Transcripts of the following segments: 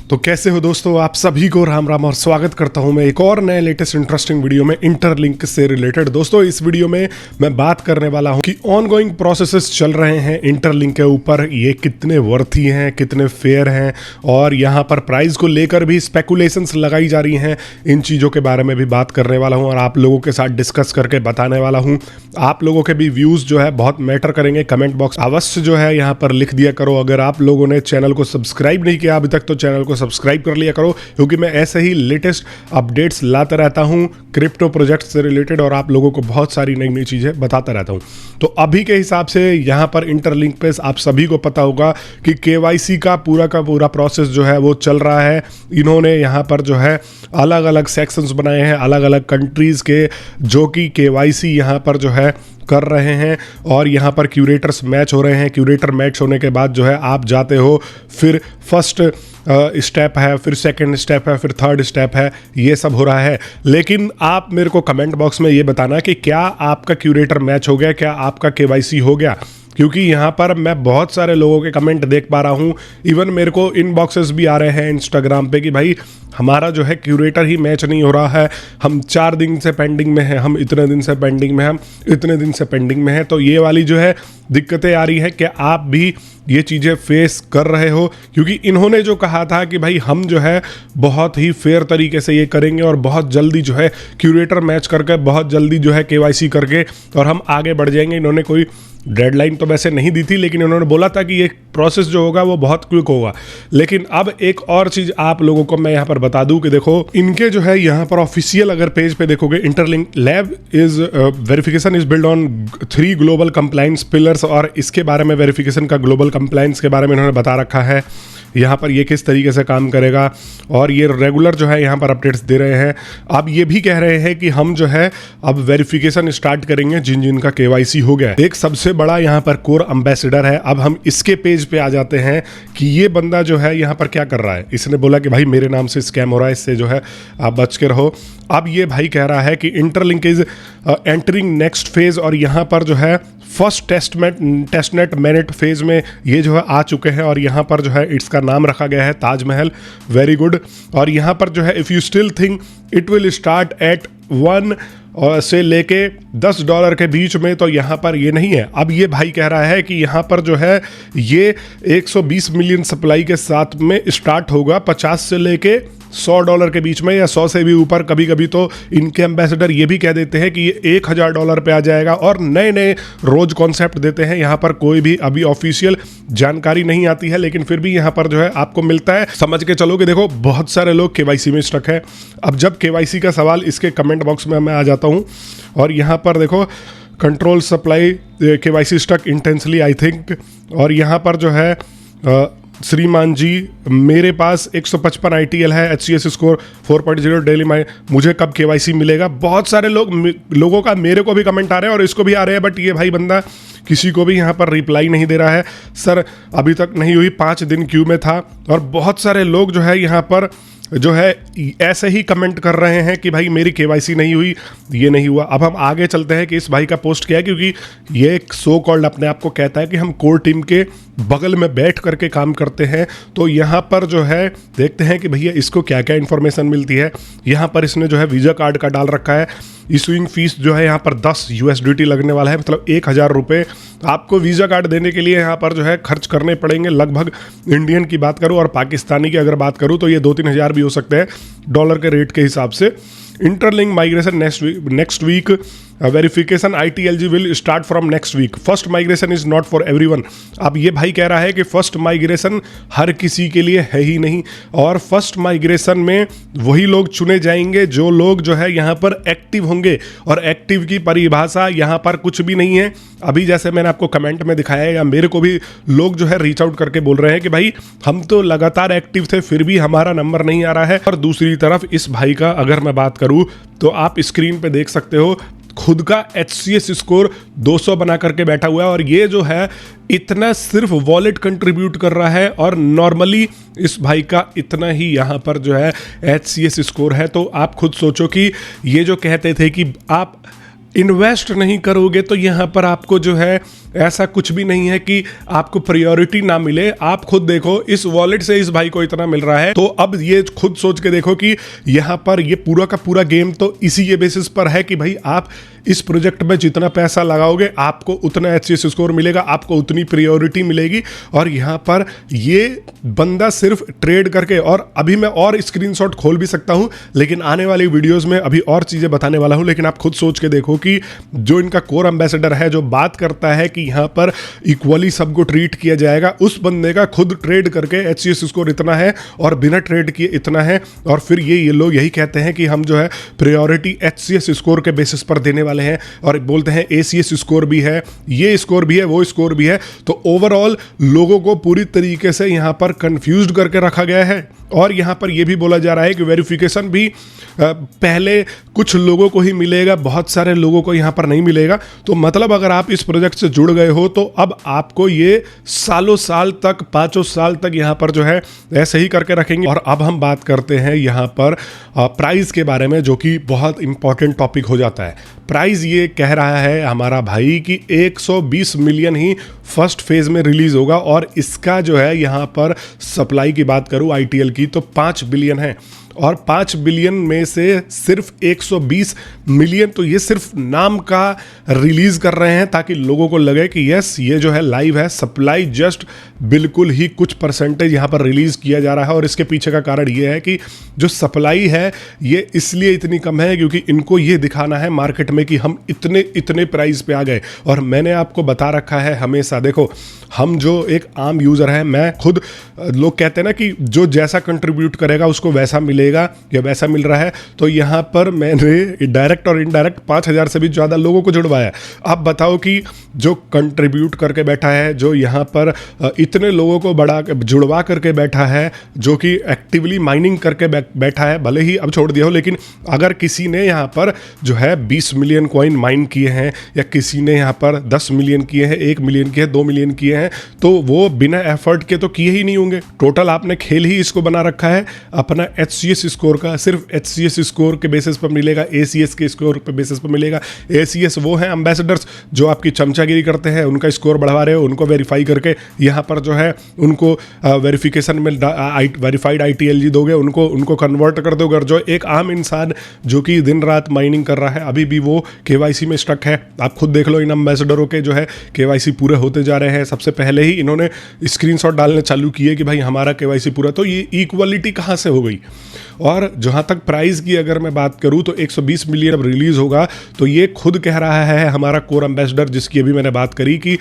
तो कैसे हो दोस्तों, आप सभी को राम राम और स्वागत करता हूं मैं एक और नए लेटेस्ट इंटरेस्टिंग वीडियो में इंटरलिंक से रिलेटेड। दोस्तों इस वीडियो में मैं बात करने वाला हूं कि ऑनगोइंग प्रोसेसेस चल रहे हैं इंटरलिंक के ऊपर, ये कितने वर्थी हैं, कितने फेयर हैं, और यहां पर प्राइस को लेकर भी स्पेकुलेशंस लगाई जा रही हैं। इन चीज़ों के बारे में भी बात करने वाला हूँ और आप लोगों के साथ डिस्कस करके बताने वाला हूँ। आप लोगों के भी व्यूज़ जो है बहुत मैटर करेंगे। कमेंट बॉक्स अवश्य जो है यहाँ पर लिख दिया करो। अगर आप लोगों ने चैनल को सब्सक्राइब नहीं किया अभी तक तो चैनल को सब्सक्राइब कर लिया करो, क्योंकि मैं ऐसे ही लेटेस्ट अपडेट्स लाता रहता हूं क्रिप्टो प्रोजेक्ट से रिलेटेड और आप लोगों को बहुत सारी नई नई चीज़ें बताता रहता हूं। तो अभी के हिसाब से यहां पर इंटरलिंक पे आप सभी को पता होगा कि केवाईसी का पूरा प्रोसेस जो है वो चल रहा है। इन्होंने यहां पर जो है अलग अलग सेक्शंस बनाए हैं अलग अलग कंट्रीज़ के, जो कि केवाईसी यहां पर जो है कर रहे हैं और यहाँ पर क्यूरेटर्स मैच हो रहे हैं। क्यूरेटर मैच होने के बाद जो है आप जाते हो, फिर फर्स्ट स्टेप है, फिर सेकंड स्टेप है, फिर थर्ड स्टेप है, ये सब हो रहा है। लेकिन आप मेरे को कमेंट बॉक्स में ये बताना कि क्या आपका क्यूरेटर मैच हो गया, क्या आपका केवाईसी हो गया, क्योंकि यहाँ पर मैं बहुत सारे लोगों के कमेंट देख पा रहा हूँ। इवन मेरे को इनबॉक्सेस भी आ रहे हैं इंस्टाग्राम पे कि भाई हमारा जो है क्यूरेटर ही मैच नहीं हो रहा है, हम 4 दिन से पेंडिंग में हैं, हम इतने दिन से पेंडिंग में हैं, हम इतने दिन से पेंडिंग में हैं। तो ये वाली जो है दिक्कतें आ रही है कि आप भी ये चीज़ें फेस कर रहे हो, क्योंकि इन्होंने जो कहा था कि भाई हम जो है बहुत ही फेयर तरीके से ये करेंगे और बहुत जल्दी जो है क्यूरेटर मैच करके बहुत जल्दी जो है केवाईसी करके और हम आगे बढ़ जाएंगे। इन्होंने कोई डेडलाइन तो वैसे नहीं दी थी, लेकिन उन्होंने बोला था कि ये प्रोसेस जो होगा वो बहुत क्विक होगा। लेकिन अब एक और चीज़ आप लोगों को मैं यहाँ पर बता दूं कि देखो इनके जो है यहाँ पर ऑफिशियल अगर पेज पे देखोगे, interlink lab is verification is build on 3 global compliance pillars, और इसके बारे में वेरिफिकेशन का ग्लोबल कंप्लायंस के बारे में इन्होंने बता रखा है यहाँ पर ये किस तरीके से काम करेगा, और ये रेगुलर जो है यहाँ पर अपडेट्स दे रहे हैं। अब ये भी कह रहे हैं कि हम जो है अब वेरिफिकेशन स्टार्ट करेंगे जिन जिन का केवाईसी हो गया। एक सबसे बड़ा यहाँ पर कोर एम्बेसडर है। अब हम इसके पेज पे आ जाते हैं कि ये बंदा जो है यहाँ पर क्या कर रहा है। इसने बोला कि भाई मेरे नाम से स्कैम हो रहा है, इससे जो है आप बच के रहो। अब ये भाई कह रहा है कि interlink is entering next phase, और यहाँ पर जो है फर्स्ट टेस्टनेट मैनेट फेज में ये जो है आ चुके हैं, और यहाँ पर जो है इसका नाम रखा गया है ताजमहल। Very good. और यहाँ पर जो है if you still think it will start at 1 से लेके $10 के बीच में, तो यहाँ पर ये नहीं है। अब ये भाई कह रहा है कि यहाँ पर जो है ये 120 मिलियन सप्लाई के साथ में स्टार्ट होगा, 50 से लेके $100 के बीच में या 100 से भी ऊपर। कभी कभी तो इनके एम्बेसडर ये भी कह देते हैं कि ये $1000 पे आ जाएगा, और नए नए रोज कॉन्सेप्ट देते हैं। यहाँ पर कोई भी अभी ऑफिशियल जानकारी नहीं आती है, लेकिन फिर भी यहाँ पर जो है आपको मिलता है। समझ के चलो कि देखो बहुत सारे लोग केवाईसी में स्टक है। अब जब केवाईसी का सवाल इसके कमेंट बॉक्स में मैं आ जाता हूँ, और यहाँ पर देखो control supply KYC stuck intensely I think, और यहाँ पर जो है श्रीमान जी मेरे पास 155 ITL है, HCS स्कोर 4.0 डेली मुझे कब केवाईसी मिलेगा। बहुत सारे लोगों का मेरे को भी कमेंट आ रहे हैं और इसको भी आ रहे हैं, बट ये भाई बंदा किसी को भी यहाँ पर रिप्लाई नहीं दे रहा है। सर अभी तक नहीं हुई, 5 दिन क्यू में था, और बहुत सारे लोग जो है यहाँ पर जो है ऐसे ही कमेंट कर रहे हैं कि भाई मेरी केवाईसी नहीं हुई, ये नहीं हुआ। अब हम आगे चलते हैं कि इस भाई का पोस्ट क्या है, क्योंकि ये एक सो कॉल्ड अपने आप को कहता है कि हम कोर टीम के बगल में बैठ करके काम करते हैं। तो यहाँ पर जो है देखते हैं कि भैया इसको क्या क्या इन्फॉर्मेशन मिलती है। यहाँ पर इसने जो है वीज़ा कार्ड का डाल रखा है। इशूइंग फीस जो है यहाँ पर 10 USDT लगने वाला है, मतलब 1000 रुपये आपको वीज़ा कार्ड देने के लिए यहाँ पर जो है खर्च करने पड़ेंगे। लगभग इंडियन की बात करूँ और पाकिस्तानी की अगर बात करूँ तो ये 2-3 हज़ार भी हो सकते हैं डॉलर के रेट के हिसाब से। Interlink migration next week, verification ITLG will start from next week, first migration is not for everyone. अब ये भाई कह रहा है कि फर्स्ट माइग्रेशन हर किसी के लिए है ही नहीं, और फर्स्ट माइग्रेशन में वही लोग चुने जाएंगे जो लोग जो है यहाँ पर एक्टिव होंगे, और एक्टिव की परिभाषा यहाँ पर कुछ भी नहीं है। अभी जैसे मैंने आपको कमेंट में दिखाया है, या मेरे को भी लोग जो है रीच आउट करके बोल रहे हैं कि भाई हम तो लगातार एक्टिव थे फिर भी हमारा नंबर नहीं आ रहा है। और दूसरी तरफ इस भाई का अगर मैं बात करूँ तो आप स्क्रीन पे देख सकते हो खुद का HCS स्कोर 200 बना करके बैठा हुआ है, और ये जो है इतना सिर्फ वॉलेट कंट्रीब्यूट कर रहा है, और नॉर्मली इस भाई का इतना ही यहाँ पर जो है HCS स्कोर है। तो आप खुद सोचो कि ये जो कहते थे कि आप इन्वेस्ट नहीं करोगे तो यहाँ पर आपको जो है ऐसा कुछ भी नहीं है कि आपको प्रायोरिटी ना मिले। आप खुद देखो, इस वॉलेट से इस भाई को इतना मिल रहा है, तो अब ये खुद सोच के देखो कि यहाँ पर ये पूरा का पूरा गेम तो इसी के बेसिस पर है कि भाई आप इस प्रोजेक्ट में जितना पैसा लगाओगे आपको उतना HCS स्कोर मिलेगा, आपको उतनी प्रायोरिटी मिलेगी। और यहाँ पर ये बंदा सिर्फ ट्रेड करके, और अभी मैं और स्क्रीनशॉट खोल भी सकता हूँ, लेकिन आने वाली वीडियोस में अभी और चीज़ें बताने वाला हूँ। लेकिन आप खुद सोच के देखो कि जो इनका कोर एम्बेसडर है, जो बात करता है कि यहाँ पर इक्वली सबको ट्रीट किया जाएगा, उस बंदे का खुद ट्रेड करके HCS स्कोर इतना है और बिना ट्रेड किए इतना है। और फिर ये लोग यही कहते हैं कि हम जो है प्रायोरिटी HCS स्कोर के बेसिस पर देने वाले हैं, और बोलते हैं ACS स्कोर भी है, ये स्कोर भी है, वो स्कोर भी है। तो ओवरऑल लोगों को पूरी तरीके से यहाँ पर कंफ्यूज्ड करके रखा गया है। और यहाँ पर यह भी बोला जा रहा है कि वेरिफिकेशन भी पहले कुछ लोगों को ही मिलेगा, बहुत सारे लोगों को यहाँ पर नहीं मिलेगा। तो मतलब अगर आप इस प्रोजेक्ट से जुड़ गए हो तो अब आपको ये सालों साल तक, 5 साल तक यहाँ पर जो है ऐसे ही करके रखेंगे। और अब हम बात करते हैं यहाँ पर प्राइस के बारे में, जो कि बहुत इंपॉर्टेंट टॉपिक हो जाता है। प्राइस ये कह रहा है हमारा भाई कि 120 मिलियन ही फर्स्ट फेज में रिलीज होगा, और इसका जो है यहाँ पर सप्लाई की बात करूँ ITL की तो 5 बिलियन है। और 5 बिलियन में से सिर्फ 120 मिलियन तो ये सिर्फ नाम का रिलीज कर रहे हैं, ताकि लोगों को लगे कि यस ये जो है लाइव है। सप्लाई जस्ट बिल्कुल ही कुछ परसेंटेज यहाँ पर रिलीज किया जा रहा है। और इसके पीछे का कारण ये है कि जो सप्लाई है ये इसलिए इतनी कम है क्योंकि इनको ये दिखाना है मार्केट में कि हम इतने इतने प्राइस पे आ गए। और मैंने आपको बता रखा है हमेशा, देखो हम जो एक आम यूज़र है, मैं खुद, लोग कहते हैं ना कि जो जैसा कंट्रीब्यूट करेगा उसको वैसा मिलेगा या वैसा मिल रहा है। तो यहाँ पर मैंने डायरेक्ट और इनडायरेक्ट 5000 से भी ज़्यादा लोगों को जुड़वाया। अब बताओ कि जो कंट्रीब्यूट करके बैठा है, जो यहाँ पर इतने लोगों को जुड़वा करके बैठा है, जो कि एक्टिवली माइनिंग करके बैठा है, भले ही अब छोड़ दिया हो, लेकिन अगर किसी ने यहाँ पर जो है 20 मिलियन कॉइन माइन किए हैं, या किसी ने यहाँ पर 10 मिलियन किए हैं, 1 मिलियन किए हैं, 2 मिलियन किए हैं, तो वो बिना एफर्ट के तो किए ही नहीं होंगे। टोटल आपने खेल ही इसको बना रखा है अपना HCS स्कोर का। सिर्फ HCS स्कोर के बेसिस पर मिलेगा, ACS के स्कोर पे बेसिस पर मिलेगा। ACS वो हैं एम्बेसडर्स जो आपकी चमचागिरी करते हैं, उनका स्कोर बढ़वा रहे हो, उनको वेरीफाई करके यहाँ पर जो है उनको वेरिफिकेशन में वेरीफाइड ITLG दोगे, उनको कन्वर्ट कर दोगे। और जो एक आम इंसान जो कि दिन रात माइनिंग कर रहा है, अभी भी वो KYC में स्टक है। आप खुद देख लो, इन एम्बेसडरों के जो है KYC पूरे होते जा रहे हैं। सबसे पहले ही इन्होंने स्क्रीनशॉट डालने चालू किए कि भाई हमारा KYC पूरा। तो ये इक्वलिटी कहाँ से हो गई। और जहाँ तक प्राइस की अगर मैं बात करूँ तो 120 मिलियन अब रिलीज होगा। तो ये खुद कह रहा है हमारा कोर एम्बेसडर, जिसकी अभी मैंने बात करी, कि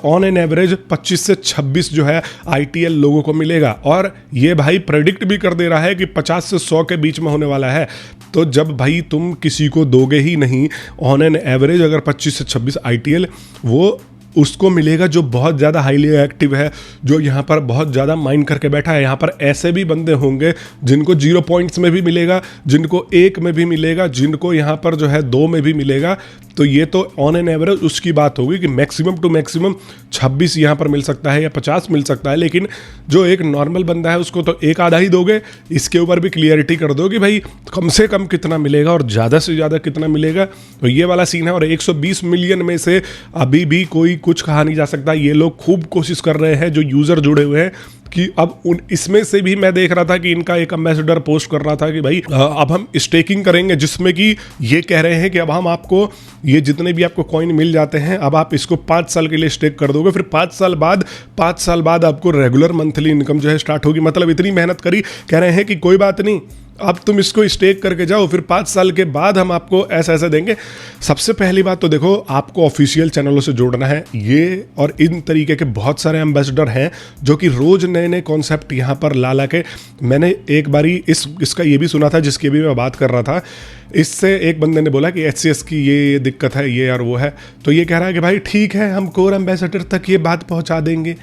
ऑन एन एवरेज 25 से 26 जो है ITL लोगों को मिलेगा। और ये भाई प्रेडिक्ट भी कर दे रहा है कि 50 से 100 के बीच में होने वाला है। तो जब भाई तुम किसी को दोगे ही नहीं, ऑन एन एवरेज अगर 25 से 26 ITL वो उसको मिलेगा जो बहुत ज़्यादा हाईली एक्टिव है, जो यहाँ पर बहुत ज़्यादा माइंड करके बैठा है। यहाँ पर ऐसे भी बंदे होंगे जिनको 0 पॉइंट्स में भी मिलेगा, जिनको 1 में भी मिलेगा, जिनको यहाँ पर जो है 2 में भी मिलेगा। तो ये तो ऑन एन एवरेज उसकी बात होगी कि मैक्सिमम टू मैक्सिमम 26 यहाँ पर मिल सकता है या 50 मिल सकता है। लेकिन जो एक नॉर्मल बंदा है उसको तो एक आधा ही दोगे। इसके ऊपर भी क्लियरिटी कर दो कि भाई कम से कम कितना मिलेगा और ज़्यादा से ज़्यादा कितना मिलेगा। तो ये वाला सीन है। और 120 मिलियन में से अभी भी कोई कुछ कहा नहीं जा सकता। ये लोग खूब कोशिश कर रहे हैं, जो यूज़र जुड़े हुए हैं, कि अब इसमें से भी मैं देख रहा था कि इनका एक एम्बेसडर पोस्ट कर रहा था कि भाई अब हम स्टेकिंग करेंगे, जिसमें कि ये कह रहे हैं कि अब हम आपको ये जितने भी आपको कॉइन मिल जाते हैं, अब आप इसको 5 साल के लिए स्टेक कर दोगे। फिर 5 साल बाद आपको रेगुलर मंथली इनकम जो है स्टार्ट होगी। मतलब इतनी मेहनत करी, कह रहे हैं कि कोई बात नहीं, अब तुम इसको स्टेक करके जाओ, फिर 5 साल के बाद हम आपको ऐसा देंगे। सबसे पहली बात तो देखो, आपको ऑफिशियल चैनलों से जोड़ना है। ये और इन तरीके के बहुत सारे एम्बेसडर हैं जो कि रोज नए नए कॉन्सेप्ट यहाँ पर ला के, मैंने एक बारी इसका ये भी सुना था जिसकी भी मैं बात कर रहा था। इससे एक बंदे ने बोला कि HCS की ये दिक्कत है, ये और वो है। तो ये कह रहा है कि भाई ठीक है, हम कोर एम्बेसडर तक ये बात पहुँचा देंगे।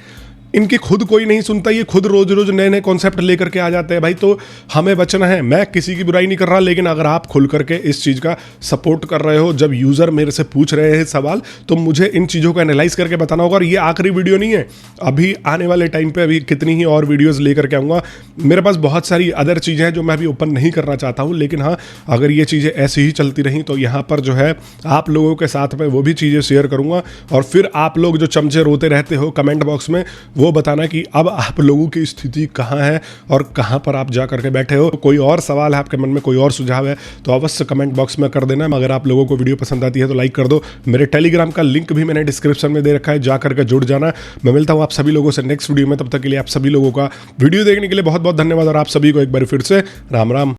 इनकी खुद कोई नहीं सुनता, ये खुद रोज रोज नए नए कॉन्सेप्ट लेकर के आ जाते हैं भाई। तो हमें बचना है। मैं किसी की बुराई नहीं कर रहा, लेकिन अगर आप खुल करके इस चीज़ का सपोर्ट कर रहे हो, जब यूज़र मेरे से पूछ रहे हैं सवाल, तो मुझे इन चीज़ों को एनालाइज करके बताना होगा। और ये आखिरी वीडियो नहीं है, अभी आने वाले टाइम पे अभी कितनी ही और वीडियोस लेकर के आऊँगा। मेरे पास बहुत सारी अदर चीज़ें हैं जो मैं अभी ओपन नहीं करना चाहता हूँ, लेकिन हाँ, अगर ये चीज़ें ऐसी ही चलती रहीं तो यहाँ पर जो है आप लोगों के साथ में वो भी चीज़ें शेयर करूँगा। और फिर आप लोग जो चमचे रोते रहते हो कमेंट बॉक्स में, वो बताना कि अब आप लोगों की स्थिति कहाँ है और कहाँ पर आप जा करके बैठे हो। कोई और सवाल है आपके मन में, कोई और सुझाव है, तो अवश्य कमेंट बॉक्स में कर देना। अगर आप लोगों को वीडियो पसंद आती है तो लाइक कर दो। मेरे टेलीग्राम का लिंक भी मैंने डिस्क्रिप्शन में दे रखा है, जा करके जुड़ जाना। मैं मिलता हूँ आप सभी लोगों से नेक्स्ट वीडियो में। तब तक के लिए आप सभी लोगों का वीडियो देखने के लिए बहुत बहुत धन्यवाद, और आप सभी को एक बार फिर से राम राम।